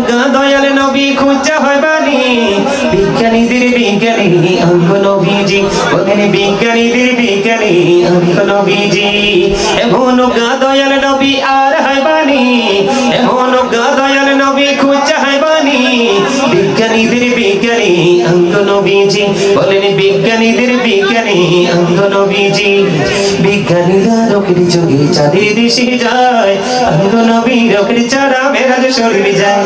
গা দয়াল নবী খুঁজা হয় বাণী বিজ্ঞানীদের বিজ্ঞানী অঙ্গ নবীজি বলেন বিজ্ঞানীদের বিজ্ঞানী অঙ্গ নবীজি এমন গা দয়াল নবী আর হয় বাণী এমন গা দয়াল নবী খুঁজা হয় বাণী বিজ্ঞানীদের বিজ্ঞানী অঙ্গ নবীজি বলেন বিজ্ঞানীদের বিজ্ঞানী অঙ্গ নবীজি বিজ্ঞানীরা রকেট যোগে চাঁদের দেশে যায় অঙ্গ নবী রকেট ছাড়া মেরাজ শরীর যায়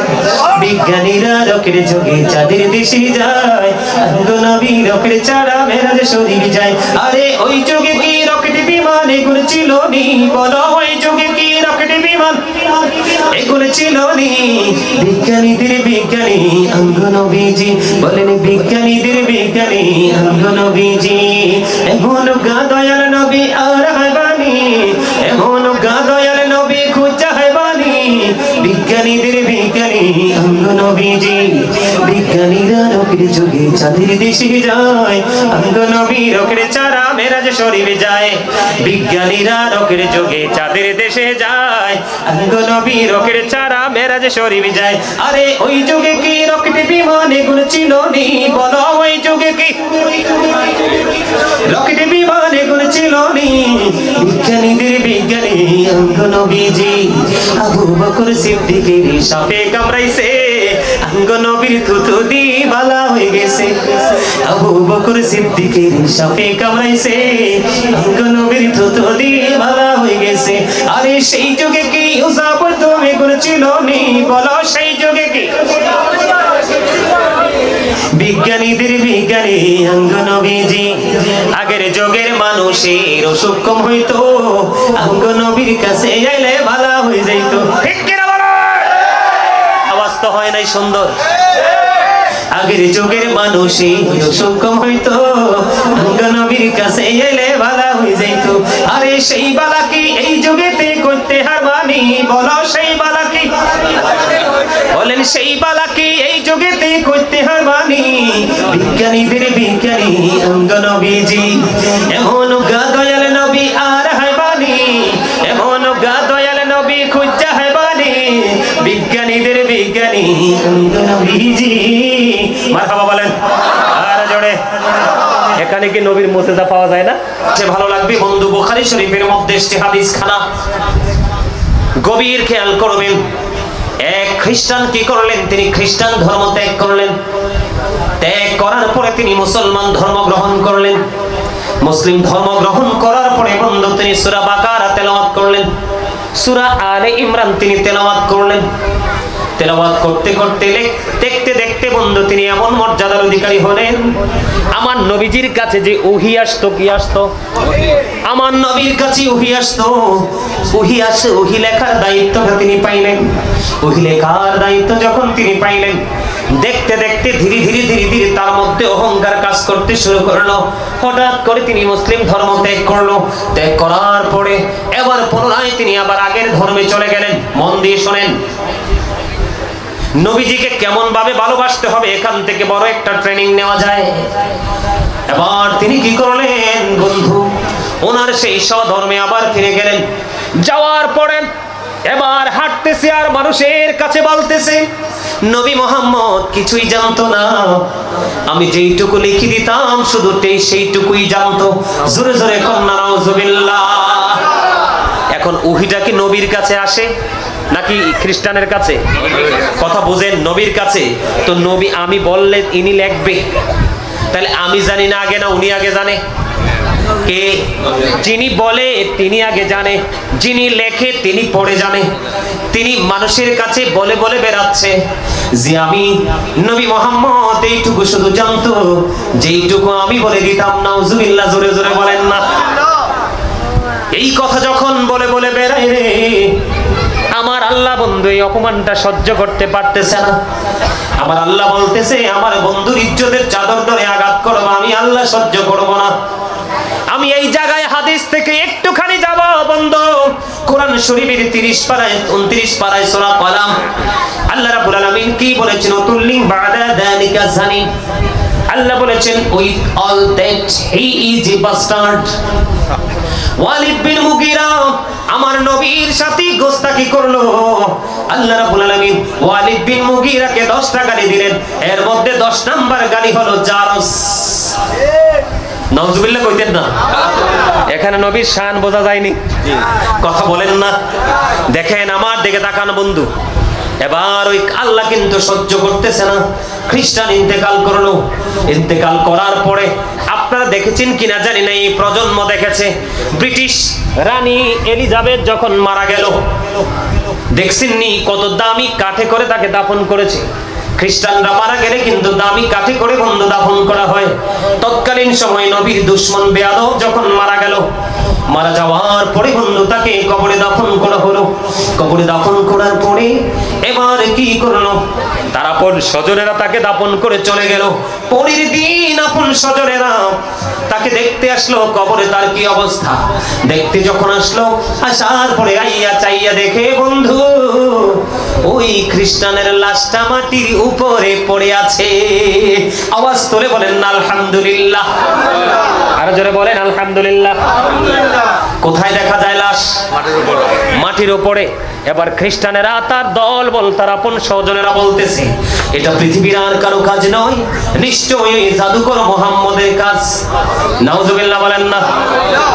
বিজ্ঞানীরা রকেট যোগে চাঁদের দেশে যায় অঙ্গ নবী রকেট ছাড়া মেরাজ শরীর যায় আরে ওই যুগে কি রকেট বিমান এগুলো ছিল নি বলো ওই যুগে কি রকেট বিমান এগুলো ছিল নি বিজ্ঞানীদের বিজ্ঞানী অঙ্গ নবীজি বলেন বিজ্ঞানীদের বিজ্ঞানী অঙ্গ নবীজি এমন গা দয়াল নবী আর হয় বাণী এমন গা দয়াল নবী খুঁজা হয় বাণী বিজ্ঞানীদের বিজ্ঞানী অঙ্গ নবীজি বিজ্ঞানীরা রকেট যোগে চাঁদের দেশে যায় অঙ্গ নবী রকেট ছাড়া মেরাজ শরীফ যায় বিজ্ঞানীরা রকেট যোগে চাঁদের দেশে যায় অঙ্গ নবী রকেট ছাড়া মেরাজ শরীফ যায় আরে ওই যুগে কি রকেট বিমান এগুলো ছিল নি বলো ওই যুগে কি রকেট বিমান এগুলো ছিল নি বিজ্ঞানীদের বিজ্ঞানী অঙ্গ নবীজি আবু বকর সিদ্দিকের সাপে কামড়াইছে অঙ্গ নবীর থুতু দি বালা হয়ে গেছে আবু বকর সিদ্দিকের সাপে কামড়াইছে অঙ্গ নবীর থুতু দি বালা হয়ে গেছে আরে সেই যুগে কি উজা পড়তো এগুলো ছিল নি বলো সেই যুগে কি বিজ্ঞানীদের বিজ্ঞানী অঙ্গ নবীজি আগের যুগের মানুষের অসুখ কম হইতো অঙ্গ নবীর কাছে আইলে ভালো হয়ে যাইতো ঠিক কি না বলো আওয়াজ তো হয় নাই সুন্দর আগের যুগের মানুষের অসুখ কম হইতো অঙ্গ নবীর কাছে আইলে ভালো হয়ে যাইতো আরে সেই বালা কি এই যুগেতে করতে হারবানি বলো সেই বালা কি বলেন সেই বালা কি এই যুগেতে করতে হারবানি বিজ্ঞানীদের বিজ্ঞানী অঙ্গ নবীজি এমন গা দয়াল নবী আর হয় বাণী এমন গা দয়াল নবী খুঁজা হয় বাণী বিজ্ঞানীদের বিজ্ঞানী অঙ্গ নবীজি মারহাবা বলেন আর জোরে এখানে কি নবীর মুজিজা পাওয়া যায় না যে ভালো লাগবে বন্ধু বুখারী শরীফের মধ্যে একটি হাদিস খানা গভীর খেয়াল করবেন এক খ্রিস্টান কি করলেন তিনি খ্রিস্টান ধর্ম ত্যাগ করলেন ত্যাগ করার পরে তিনি মুসলমান ধর্ম গ্রহণ করলেন মুসলিম ধর্ম গ্রহণ করার পরে বন্ধু তিনি সূরা বাকারা তেলাওয়াত করলেন সূরা আলে ইমরান তিনি তেলাওয়াত করলেন তেলাওয়াত করতে করতে দেখতে দেখতে বন্ধু তিনি এমন মর্যাদার অধিকারী হলেন আমার নবীজির কাছে যে ওহী আসতো কি আসতো আমার নবীর কাছে ওহী আসতো ওহী আসে ওহী লেখার দায়িত্বটা তিনি পাইলেন ওহী লেখার দায়িত্ব যখন তিনি পাইলেন দেখতে দেখতে ধীরে ধীরে তার মধ্যে অহংকার কাজ করতে শুরু করলো হঠাৎ করে তিনি মুসলিম ধর্ম ত্যাগ করলো ত্যাগ করার পরে এবার পুনরায় তিনি আবার আগের ধর্মে চলে গেলেন মন দিয়ে শুনেন নবীজিকে কেমন ভাবে ভালোবাসতে হবে এখান থেকে বড় একটা ট্রেনিং নেওয়া যায় এবার তিনি কি করলেন বন্ধু ওনার সেই স্বধর্মে আবার ফিরে গেলেন যাওয়ার পরে এবার হাঁটতেছে আর মানুষের কাছে বলতেছে নবী মুহাম্মদ কিছুই জানতো না আমি যেইটুকু লিখে দিতাম শুধু সেইটুকুই জানতো জোরে জোরে কন্যা নাউজুবিল্লাহ এখন ওহীটা কি নবীর কাছে আসে নাকি খ্রিস্টানের কাছে কথা বুঝেন নবীর কাছে তো নবী আমি বললে ইনি লিখবে তাহলে আমি জানি না আগে না উনি আগে জানে কে যিনি বলে তিনি আগে জানে যিনি লেখে তিনি পড়ে জানে তিনি মানুষের কাছে বলে বলে বেরাচ্ছে যে আমি নবী মুহাম্মদ এইটুকু শুধু জানতো যেইটুকু আমি বলে দিতাম নাউজুবিল্লাহ জোরে জোরে বলেন না এই কথা যখন বলে বলে বেরায় রে আমার আল্লাহ বন্ধু এই অপমানটা সহ্য করতে পারতেছে না আমার আল্লাহ বলতেছে আমার বন্ধুর ইজ্জতের চাদর ধরে আঘাত করব আমি আল্লাহ সহ্য করব না আমি এই জায়গায় হাদিস থেকে একটুখানি যাব বন্ধু কোরআন শরীফের 30 পারায় 29 পারায় সূরা কলাম আল্লাহ রাব্বুল আলামিন কি বলেছেন তুল্লিং বাদা যালিকা জানি আল্লাহ বলেছেন with all that he is a bastard Walid bin Mughira আমার নবীর সাথে গোস্তাকি করলো। আল্লাহ রাব্বুল আলামিন ওয়ালিদ বিন মুগীরাকে 10টা গালি দিলেন, এর মধ্যে 10 নাম্বার গালি হলো জারস। নাউজুবিল্লাহ কইতেন না? এখানে নবীর শান বোঝা যায়নি? কথা বলেন না। দেখেন আমার দিকে তাকান বন্ধু, এবার ওই আল্লাহ কিন্তু সহ্য করতেছে না। খ্রিস্টান ইন্তেকাল করলো, ইন্তেকাল করার পরে আপনারা দেখেছেন কিনা জানি না, এই প্রজন্ম দেখেছে, ব্রিটিশ রানী এলিজাবেথ যখন মারা গেল, দেখছেননি কত দামি কাঠে করে তাকে দাফন করেছে। খ্রিস্টানরা মারা গেলে কিন্তু দামি কাঠে করে বন্ধু দাফন করা হয়। তৎকালীন সময় নবীর দুশমন বেয়াদব যখন মারা গেল, মারা যাওয়ার পরে বন্ধু তাকে কবরে দাফন করা হলো। কবরে দাফন করার পরে এবার কি করলো, তারা পর স্বজনেরা তাকে দাফন করে চলে গেল। পরের দিন আপন স্বজনেরা তাকে দেখতে আসলো, কবরে তার কি অবস্থা। দেখতে যখন আসলো, আসার পরে আইয়া চাইয়া দেখে বন্ধু ওই খ্রিস্টানের লাশটা মাটির উপরে পড়ে আছে। আওয়াজ তোলে বলেন না আলহামদুলিল্লাহ। আরো জোরে বলেন আলহামদুলিল্লাহ। কোথায় দেখা যায় লাশ? মাটির উপরে। এবার খ্রিস্টানেরা তার দল বল তার আপন স্বজনেরা বলতেছে এটা পৃথিবীর আর কারো কাজ নয়, নিশ্চয়ই ওই জাদুকর মুহাম্মদের কাজ। নাউজুবিল্লাহ বলেন না।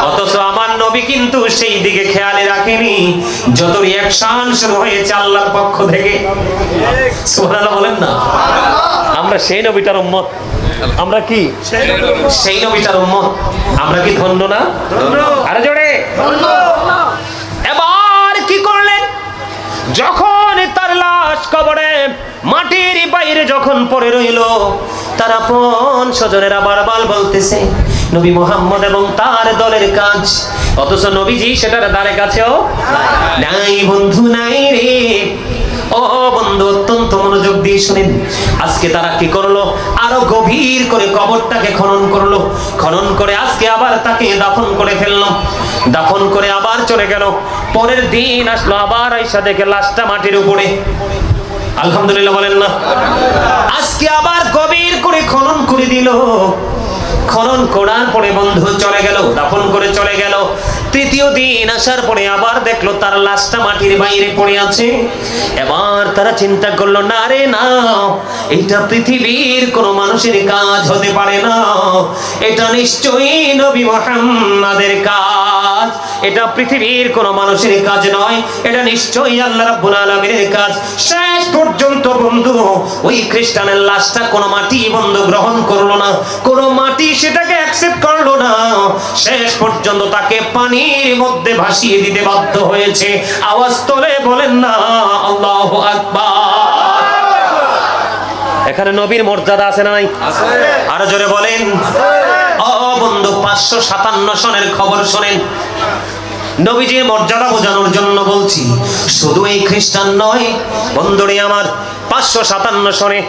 অথচ আমার নবী কিন্তু সেই দিকে খেয়ালে রাখেনি, যত রিঅ্যাকশন শুরু হয়েছে আল্লাহর পক্ষ থেকে। সুবহানাল্লাহ বলেন না। আমরা সেই নবীটার উম্মত। আমরা কি সেই নবীটার উম্মত? আমরা কি ধন্য না? আরে জোরে ধন্য। এবার কি করলেন, যখন তার লাশ কবরে মাটির বাইরে যখন পড়ে রইল, তার আপন স্বজনেরা বারবার বলতেছে নবী মুহাম্মদ এবং তার দলের কাজ। অথচ নবীজি সেটার দ্বারে কাছেও নাই বন্ধু, নাই রে। ও বন্ধু অত্যন্ত মনোযোগ দিয়ে শুনেন। আজকে তারা কি করলো, আরো গভীর করে কবরটাকে খনন করলো। খনন করে আজকে আবার তাকে দাফন করে ফেললো। দাফন করে আবার চলে গেল। পরের দিন আসলো, আবার আইসা দেখে লাশটা মাটির উপরে। আলহামদুলিল্লাহ বলেন না। আজকে আবার গভীর করে খনন করে দিল। খনন করার পরে বন্ধু চলে গেল, দাফন করে চলে গেল। তৃতীয় দিন আসার পরে আবার দেখলো তার লাশটা মাটির বাইরে পড়ে আছে। এবার তারা চিন্তা করলো, না রে না, এটা পৃথিবীর কোন মানুষের কাজ হতে পারে না, এটা নিশ্চয়ই নবী মুহাম্মাদের কাজ। এটা পৃথিবীর কোন মানুষের কাজ নয়, এটা নিশ্চয়ই আল্লাহ রাব্বুল আলামিনের কাজ। শেষ পর্যন্ত বন্ধু ওই খ্রিস্টানের লাশটা কোন মাটি বন্ধু গ্রহণ করলো না, কোন মাটি সেটাকে অ্যাকসেপ্ট করলো না। শেষ পর্যন্ত তাকে পানির মধ্যে ভাসিয়ে দিতে বাধ্য হয়েছে। আওয়াজ তোলে বলেন না আল্লাহু আকবার। এখানে নবীর মর্যাদা আছে না নাই? আছে। আরো জোরে বলেন। ও বন্ধু 557 সনের খবর শুনেন। নবীজির মর্যাদা বোঝানোর জন্য বলছি, শুধু এই খ্রিস্টান নয় বন্ধুরে আমার, 557 সনে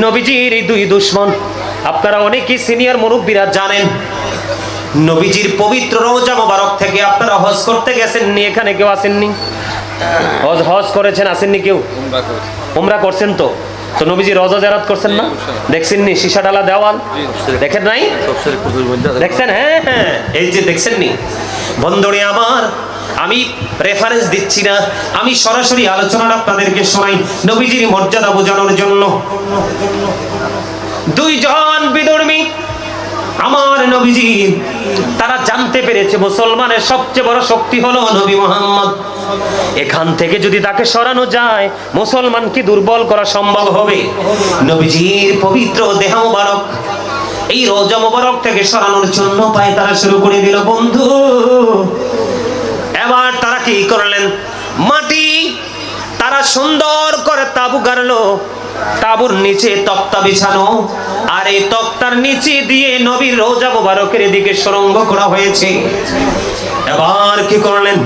নবীজির এই দুই দুশমন, আপনারা অনেকেই সিনিয়র মুরব্বীরা জানেন, নবীজির পবিত্র রওজা মোবারক থেকে আপনারা হজ করতে গেছেননি? এখানে কেউ আসেননি? হজ করেছেন? আসেননি কেউ? উমরা করছেন তো? তো নবীজি রওজা জিয়ারত করছেন না? দেখছেননি সীসা ডালা দেওয়াল? দেখেন নাই? দেখছেন? হ্যাঁ হ্যাঁ, এই যে দেখছেননি বন্ধুরে আমার। আমি রেফারেন্স দিচ্ছি না, আমি সরাসরি আলোচনাটা আপনাদেরকে শোনাই নবীজির মর্যাদা বোঝানোর জন্য। দুইজন বিধর্মী আমার নবীজি, তারা জানতে পেরেছে মুসলমানের সবচেয়ে বড় শক্তি হলো নবী মুহাম্মদ। এখান থেকে যদি তাকে সরানো যায়, মুসলমান কি দুর্বল করা সম্ভব হবে? নবীজির পবিত্র দেহ মোবারক এই রওজা মোবারক থেকে সরানোর জন্য পায় তারা শুরু করে দিল বন্ধু। এবার তারা কি করলেন, মাটি তারা সুন্দর করে তাবু গাড়লো, তাবুর নিচে তক্তা বিছানো, আর এই তক্তার নিচে দিয়ে নবীর রওজা মোবারকের দিকে সুড়ঙ্গ করা হয়েছে। এবার কি করলেন,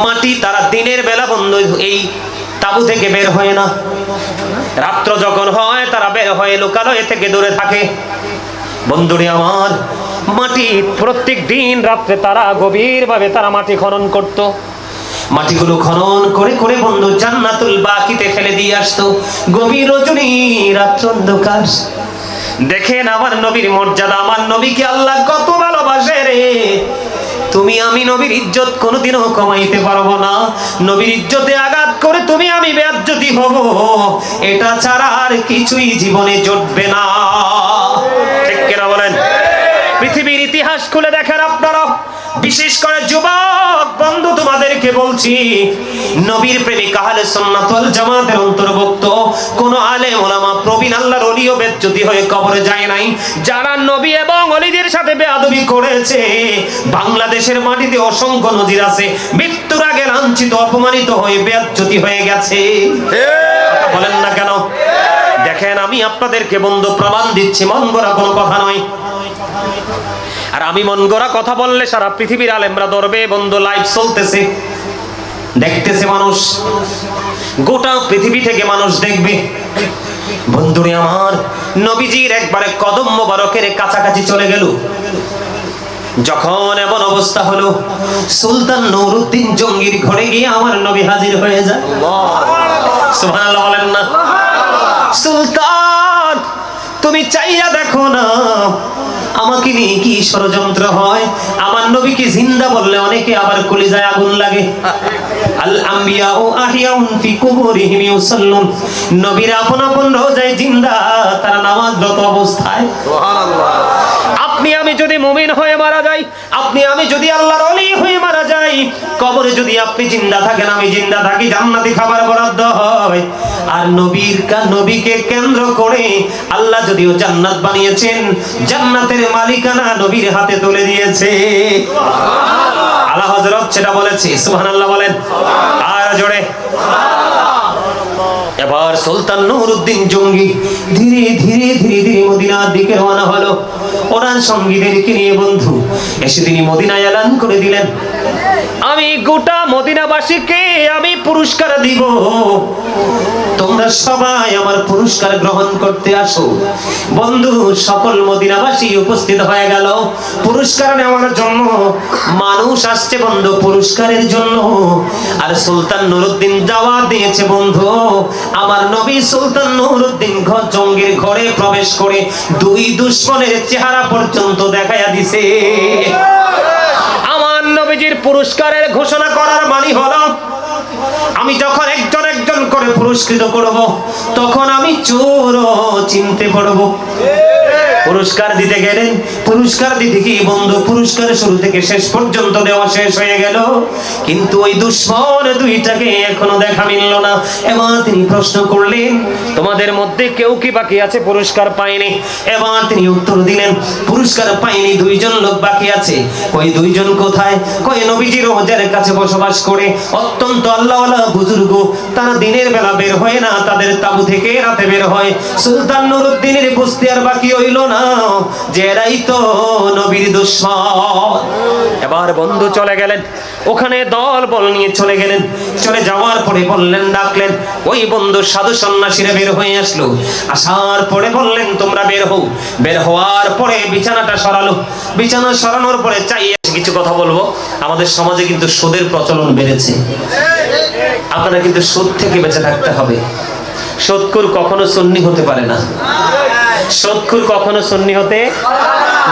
মাটি তারা দিনের বেলা বন্ধু এই তাবু থেকে বের হয় না, রাত্র যখন হয় তারা বের হয়ে লোকালয় থেকে দূরে থাকে। বন্ধুরে আমার, মাটি প্রত্যেক দিন রাত্রে তারা গভীরভাবে তারা মাটি খনন করত। মাটিগুলো খনন করে করে বন্ধু জান্নাতুল বাকিতে ফেলে দিয়ে আসতো। গভীর রজনী, রাত্র অন্ধকার। দেখেন আমার নবীর মর্যাদা, আমার নবীকে আল্লাহ কত ভালোবাসে রে। তুমি আমি নবীর ইজ্জত কোনোদিনও কমাইতে পারবো না। নবীর ইজ্জতে আঘাত করে তুমি আমি বেইজ্জতি হব, এটা ছাড়া আর কিছুই জীবনে জুটবে না। ঠিক কিনা বলেন? পৃথিবীর ইতিহাস খুলে দেখেন আপনারা, বিশেষ করে যুবক বন্ধু তোমাদেরকে বলছি, নবীর প্রেমিক আহলে সুন্নাত ওয়াল জামাতের অন্তর্ভুক্ত কোন আলেম ওলামা প্রবীণ আল্লাহর ওলিও বেইজ্জতি হয়ে কবরে যায় নাই। যারা নবী এবং ওলিদের সাথে বেয়াদবি করেছে, বাংলাদেশের মাটিতে অসংখ্য নজির আছে, মৃত্যুর আগে লাঞ্ছিত অপমানিত হয়ে বেইজ্জতি হয়ে গেছে। বলেন না কেন? দেখেন, আমি আপনাদেরকে বন্ধু প্রমাণ দিচ্ছি, মন গড়া কোনো কথা নয়। আর আমি মন গড়া কথা বললে সারা পৃথিবীর আলেমরা ধরবে। বন্ধু, লাইভ চলতেছে, দেখতেছে মানুষ, গোটা পৃথিবী থেকে মানুষ দেখবে। বন্ধুরে আমার, নবীজির একবারে কদম মোবারকের কাছাকাছি চলে গেল। যখন এমন অবস্থা হলো, সুলতান নুরউদ্দিন জঙ্গির ঘরে গিয়ে আমার নবী হাজির হয়ে যায়। সুবহানাল্লাহ বলেন না? সুলতান, তুমি চাইয়া দেখো না আমাকে নিয়ে কি ষড়যন্ত্র হয়। আমার নবীকে জিন্দা বললে অনেকে আবার কলিজায় আগুন লাগে। আল আম্বিয়া ও আহিয়াউন ফি কুবুরিহিম ইউসাল্লুন, নবীরা আপন আপন রোজায় জিন্দা, তারা নামাজরত অবস্থায়। সুবহানাল্লাহ। আপনি আমি যদি মুমিন হয়ে মারা যাই, আপনি আমি যদি আল্লাহর ওলি হয়ে মারা যাই, কবরে যদি আপনি জিন্দা থাকেন আমি জিন্দা থাকি, জান্নাতি খাবার বরাদ্দ হয়। আর নবীকে কেন্দ্র করে আল্লাহ যদিও জান্নাত বানিয়েছেন, জান্নাতের মালিকানা নবীর হাতে তুলে দিয়েছে। আলা হযরত সেটা বলেছে। সুবহানাল্লাহ বলেন আর জোরে। এবার সুলতান নুরউদ্দিন জঙ্গি ধীরে ধীরে ধীরে ধীরে মদিনার দিকে রওনা হলো। ওনার সঙ্গীদেরকে নিয়ে বন্ধু এসে তিনি মদিনায় এলান করে দিলেন, আমি গোটা মদিনাবাসীকে আমি পুরস্কার দিব, তোমরা সবাই আমার পুরস্কার গ্রহণ করতে আসো। বন্ধু, সকল মদিনাবাসী উপস্থিত হয়ে গেল পুরস্কার নেওয়ার জন্য। মানুষ আসছে বন্ধু পুরস্কারের জন্য। আর সুলতান নুরউদ্দিন দাওয়াত দিয়েছে বন্ধু, আমার নবী সুলতান নুরউদ্দিন জঙ্গির ঘরে প্রবেশ করে দুই দুশমনের চেহারা পর্যন্ত দেখাইয়া দিছে। আমার নবীজির পুরস্কারের ঘোষণা করার মানে হলো, আমি যখন একজন একজন করে পুরস্কৃত করব, তখন আমি চোরও চিনতে পারবো। পুরস্কার দিতে গেলেন, পুরস্কার দিতে কি বন্ধু পুরস্কারের শুরু থেকে শেষ পর্যন্ত দেওয়া শেষ হয়ে গেল, কিন্তু ওই দুশমন দুইটাকে এখনো দেখা মিলল না। এবার তিনি প্রশ্ন করলেন, তোমাদের মধ্যে কেউ কি বাকি আছে পুরস্কার পায়নি? এবার তিনি উত্তর দিলেন, পুরস্কার পায়নি দুইজন লোক বাকি আছে। ওই দুইজন কোথায়? কয় নবীজির রওজার কাছে বসবাস করে, অত্যন্ত আল্লাহওয়ালা বুজুর্গ, তারা দিনের বেলা বের হয় না, তাদের তাবু থেকে রাতে বের হয়। সুলতান নুরউদ্দিনের বুঝতে আর বাকি হইল না যে এরাই তো নবীর দুশমন। এবার বন্ধু চলে গেলেন, ওখানে দল বল নিয়ে চলে গেলেন। চলে যাওয়ার পরে বললেন, ডাকলেন, ওই বন্ধু সাধু সন্ন্যাসীরা বের হয়ে আসলো। আসার পরে বললেন, তোমরা বের হও। বের হওয়ার পরে বিছানাটা সরালো। বিছানা সরানোর পরে চাই কিছু কথা বলবো। আমাদের সমাজে কিন্তু সুদের প্রচলন বেড়েছে। আপনারা কিন্তু সুদ থেকে বেঁচে থাকতে হবে। সুদখোর কখনো সুন্নি হতে পারে না। সুদখোর কখনো সুন্নি হতে,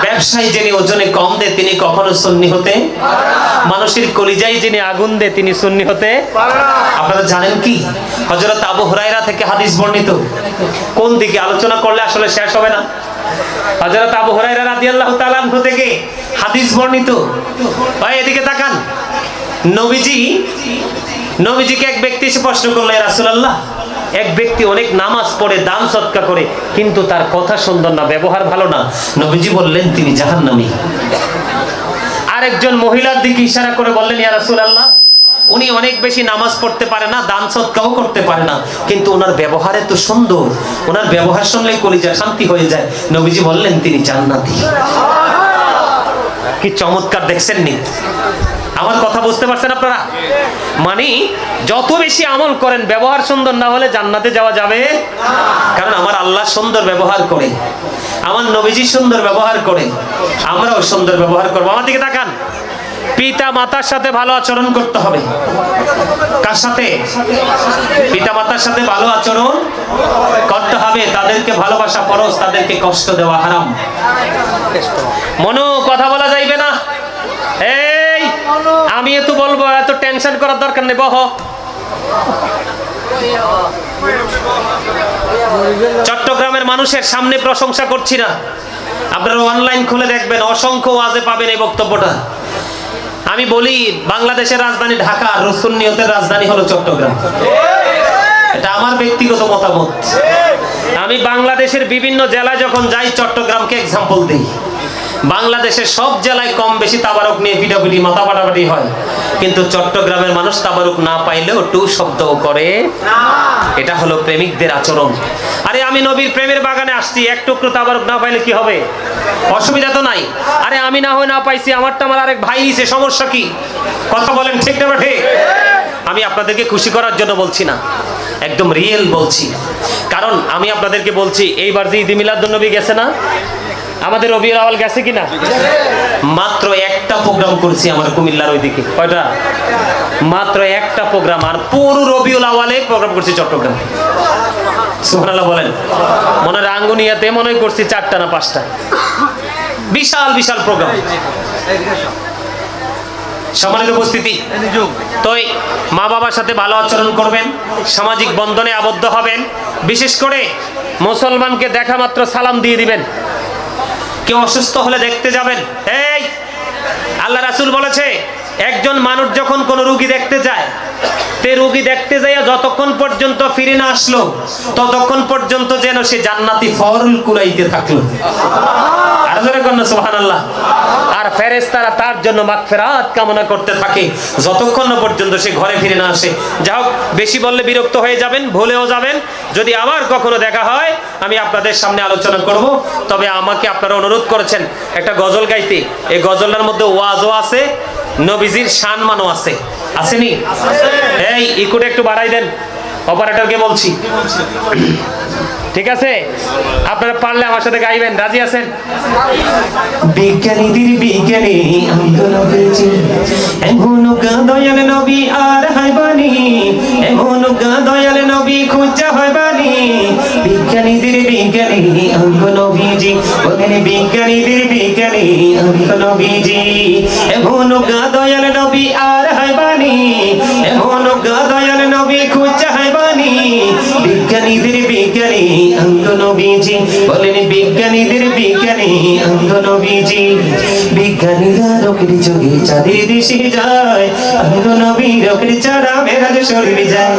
ব্যবসায়ী যিনি ওজনে কম দেয় তিনি কখনো সুন্নি হতে, মানুষের কলিজায় যিনি আগুন দেয় তিনি সুন্নি হতে। আপনারা জানেন কি, হযরত আবু হুরায়রা থেকে হাদিস বর্ণিত। কোন দিকে আলোচনা করলে আসলে শেষ হবে না। হযরত আবু হুরায়রা রাদিয়াল্লাহু তাআলা আনহু থেকে হাদিস বর্ণিত। ভাই এদিকে তাকান। নবীজিকে এক ব্যক্তি এসে প্রশ্ন করলো, ইয়া রাসূলুল্লাহ, এক ব্যক্তি অনেক নামাজ পড়ে, দান সদকা করে, কিন্তু তার কথা সুন্দর না, ব্যবহার ভালো না। নবীজি বললেন, তিনি জাহান্নামী। আরেকজন মহিলার দিকে ইশারা করে বললেন, ইয়া রাসূলুল্লাহ, উনি অনেক বেশি নামাজ পড়তে পারে না, দান সদকাও করতে পারে না, কিন্তু ওনার ব্যবহার এত সুন্দর, ওনার ব্যবহার শুনলে কলিজা শান্তি হয়ে যায়। নবীজি বললেন, তিনি জান্নাতি। কি চমৎকার, দেখছেন নি? আমার কথা বুঝতে পারছেন আপনারা? মানে যত বেশি আমল করেন, ব্যবহার সুন্দর না হলে জান্নাতে যাওয়া যাবে না। কারণ আমার আল্লাহ সুন্দর ব্যবহার করে, আমার নবীজি সুন্দর ব্যবহার করে, আমরাও সুন্দর ব্যবহার করবো। আমার দিকে তাকান। পিতা মাতার সাথে ভালো আচরণ করতে হবে। কার সাথে? পিতা মাতার সাথে ভালো আচরণ করতে হবে। তাদেরকে ভালোবাসা ফরজ, তাদেরকে কষ্ট দেওয়া হারাম। মনো কথা বলা যাইবে না। এই আমি তো বলবো, এত টেনশন করার দরকার নেই, বহ। চট্টগ্রামের মানুষের সামনে প্রশংসা করছি না, আপনারা অনলাইন খুলে দেখবেন, অসংখ্য ওয়াজে পাবেন এই বক্তব্যটা। আমি বলি, বাংলাদেশের রাজধানী ঢাকা, সুন্নিয়তের রাজধানী হলো চট্টগ্রাম। এটা আমার ব্যক্তিগত মতামত। আমি বাংলাদেশের বিভিন্ন জেলায় যখন যাই, চট্টগ্রামকে এক্সাম্পল দিই। বাংলাদেশের সব জেলায় কম বেশি তাবারক নিয়ে পিটাপিটি মাথা ফাটাফাটি হয়, কিন্তু চট্টগ্রামের মানুষ তাবারক না পাইলেও টু শব্দ করে। এটা হলো প্রেমিকদের আচরণ। আরে আমি নবীর প্রেমের বাগানে আসছি, এক টুকরো তাবারক না পাইলে কি হবে? অসুবিধা তো নাই। আরে আমি না হয় না পাইছি, আমারটা আমার আরেক ভাই নিছে, সমস্যা কি? কথা বলেন, ঠিক না ঠিক? আমি আপনাদেরকে খুশি করার জন্য বলছি না, একদম রিয়েল বলছি। কারণ আমি আপনাদেরকে বলছি, এইবার যে ঈদ মিলাদুন্নবী গেছে না, আমাদের রবিউল আউয়াল গেছে কিনা? মাত্র একটা প্রোগ্রাম করছি আমার কুমিল্লার ওইদিকে। কয়টা? মাত্র একটা প্রোগ্রাম, আর পুরো রবিউল আউয়ালে প্রোগ্রাম করছি চট্টগ্রাম। সুবহানাল্লাহ বলেন। মনে রাঙ্গুনিয়াতে মনে করছি 4টা না 5টা, বিশাল বিশাল প্রোগ্রাম। সম্মানিত উপস্থিতি, তো মা বাবার সাথে ভালো আচরণ করবেন, সামাজিক বন্ধনে আবদ্ধ হবেন। বিশেষ করে মুসলমানকে দেখা মাত্র সালাম দিয়ে দিবেন। কেউ অসুস্থ হলে দেখতে যাবেন। এই আল্লাহ রাসূল বলেছে, একজন মানুষ যখন কোন রোগী দেখতে যায়, তে রোগী দেখতে যাইয়া যতক্ষণ পর্যন্ত ফিরে না আসলো, ততক্ষণ পর্যন্ত যেন সে জান্নাতি ফল কুড়াইতে থাকলো। আর জোরে কন্যা সুবহানাল্লাহ। আর ফেরেশতারা তার জন্য মাগফিরাত কামনা করতে থাকে যতক্ষণ না পর্যন্ত সে ঘরে ফিরে না আসে। যা হোক, বেশি বললে বিরক্ত হয়ে যাবেন, ভুলেও যাবেন। যদি আবার কখনো দেখা হয়, আমি আপনাদের সামনে আলোচনা করব। তবে আমাকে আপনারা অনুরোধ করেছেন একটা গজল গাইতে। এই গজলটার মধ্যে ওয়াজও আছে, নবীজির সম্মানও আছে। আসেনি? এই ইকুটা একটু বাড়াই দেন, অপারেটরকে বলছি। ঠিক আছে, আপনারা পারলে আমার সাথে গাইবেন। রাজি আছেন? বিজ্ঞানীদের বিজ্ঞানী আন্দোলনজি, এমন দয়াল নবী আর হাইবানি, এমন দয়াল নবী খুঁজা হইবানি। বিজ্ঞানীদের বিজ্ঞানী আন্দোলনজি, বলেন বিজ্ঞানীদের বিজ্ঞানী আন্দোলনজি, এমন দয়াল নবী আর হাইবানি, এমন দয়াল নবী খুঁজা হইবানি। বিজ্ঞানীদের বিজ্ঞানী আন্দোলনজি, বলেন বিজ্ঞানীদের বিজ্ঞানী আন্দোলনজি। বিজ্ঞানীরা রকের যোগে চাঁদের দেশে যায়, আন্দোলনবী রকের চারা মেরাজ শরীর যায়।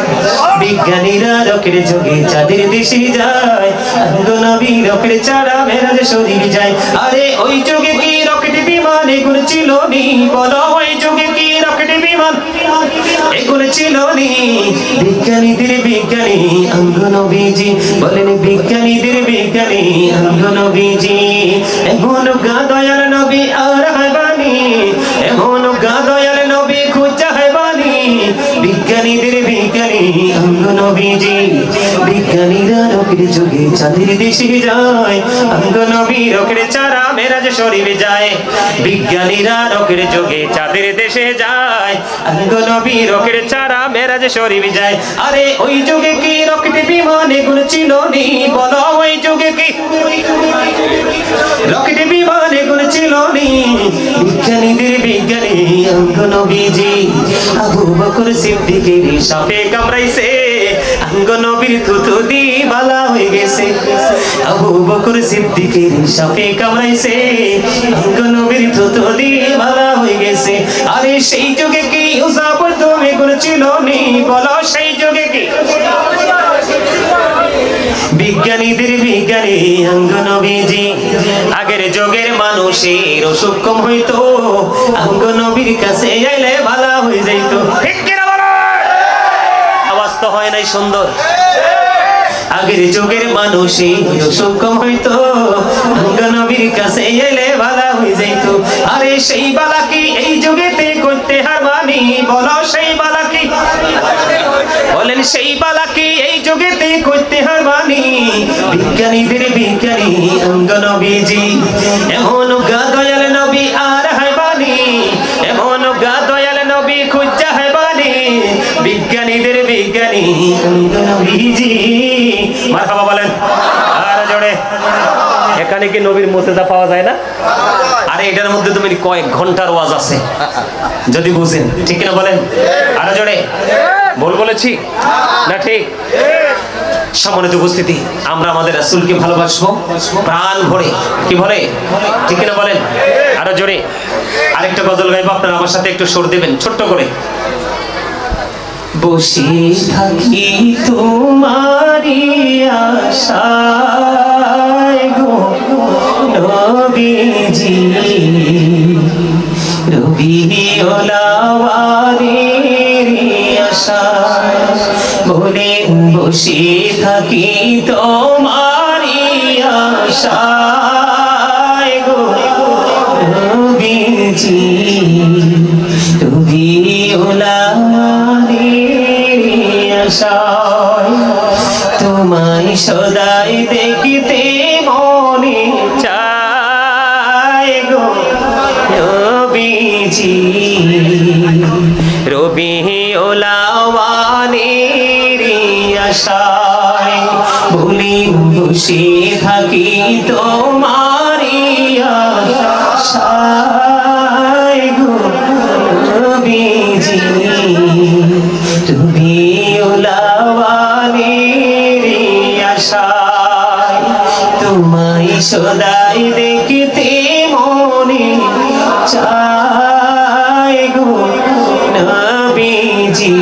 বিজ্ঞানীরা রকের যোগে চাঁদের দেশে যায়, আন্দোলনবী রকের চারা মেরাজ শরীর যায়। আরে ওই যুগে কি রকেট বিমান এগুলো ছিল নি? বলো, ওই যুগে কি রকেট বিমান এগুলো ছিল নি? বিজ্ঞানীদের বিজ্ঞানী আন্দোলনবীজি, বলেন বিজ্ঞানীদের বিজ্ঞানী আন্দোলনবীজি, এমন দয়াল নবী আর হাইবানি, এমন দয়াল নবী খুঁজা হাইবানি। বিজ্ঞানীদের বিজ্ঞানী আন্দোলনবীজি, বিজ্ঞানীরা রকের যুগে চাঁদের দেশে যায়, আন্দোলনবী রকের চারা মেরাজ শরীফ যায়। বিজ্ঞানীরা রকের যুগে চাঁদের দেশে যায়, আন্দোলনবী রকের চারা মেরাজ শরীফ যায়। আরে ওই যুগে কি রকেট বিমান এগুলো ছিল নি? বলো, ওই যুগে কি রকেট বিমান এগুলো ছিল নি? বিজ্ঞানীদের বিজ্ঞানী আন্দোলনবীজি, আবু বকর সিদ্দিকের সাপে কামড়াইছে, আঙ্গনবীর থুতু দি বালা হয়ে গেছে। আবু বকর সিদ্দিকের সাপে কামড়াইছে, আঙ্গনবীর থুতু দি বালা হয়ে গেছে। আরে সেই যুগে কি উজাবর তুমি এগুলো ছিল নি? বলো, সেই যুগে কি? বিজ্ঞানীদের বিজ্ঞানী আঙ্গনবীজি, আগের যুগের মানুষের অসুখ কম হইতো, আঙ্গনবীর কাছে আইলে ভালো হয়ে যাইতো। ঠিক কিনা বলো? আওয়াজ তো হয় নাই সুন্দর। আগের যুগের মানুষের অসুখ কম হইতো, আঙ্গনবীর কাছে আইলে ভালো হয়ে যাইতো। আরে সেই বালা কি এই যুগেতে করতে হারবানি? বলো, সেই বালা কি? বলেন, সেই বালা কি এই যুগেতে করতে হারবানি? বিজ্ঞানীদের বিজ্ঞানী আঙ্গনবীজি, এমন দয়াল নবী আর হাইবানি, এমন দয়াল নবী খুঁজা হাইবানি। বিজ্ঞানীদের বিজ্ঞানী আঙ্গনবীজি, মারহাবা বলেন আর জোরে। এখানে কি নবীর মুজিজা পাওয়া যায় না? আরে এটার মধ্যে তুমি কয়েক ঘন্টার ওয়াজ আছে যদি বুঝেন, ঠিক না বলেন? আরো জোরে বল বলেছি না ঠিক? সম্মানিত উপস্থিতি, আমরা আমাদের রাসূলকে ভালোবাসবো প্রাণ ভরে, কি বলে ঠিক না বলেন? আরো জোরে আরেকটা গজল গাইবো, আপনারা আমার সাথে একটু সুর দিবেন ছোট্ট করে। বসে থাকি তোমারি আশায় গো নবীজি, রবিউলাওয়ালের আশায় বলে বসে থাকি তোমারি আশায় গো নবীজি, রবিউলাওয়ালের আশায় তোমায় সদাই দেখিতে মনে চায় গো নবীজি, রবিউলাওয়ালের আশায় বলি বসে থাকি তোমারি আশায় গো নবীজি, রবিউলাওয়ালের আশায় তোমায় সদাই দেখিতে মনে চায় গো নবীজি,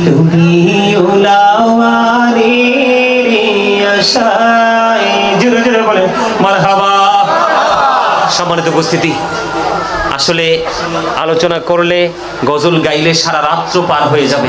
রবিউলাওয়ালের আশায়। জোরে জোরে বলেন মারহাবা। সম্মানিত উপস্থিতি, আসলে আলোচনা করলে গজল গাইলে সারা রাত্র পার হয়ে যাবে।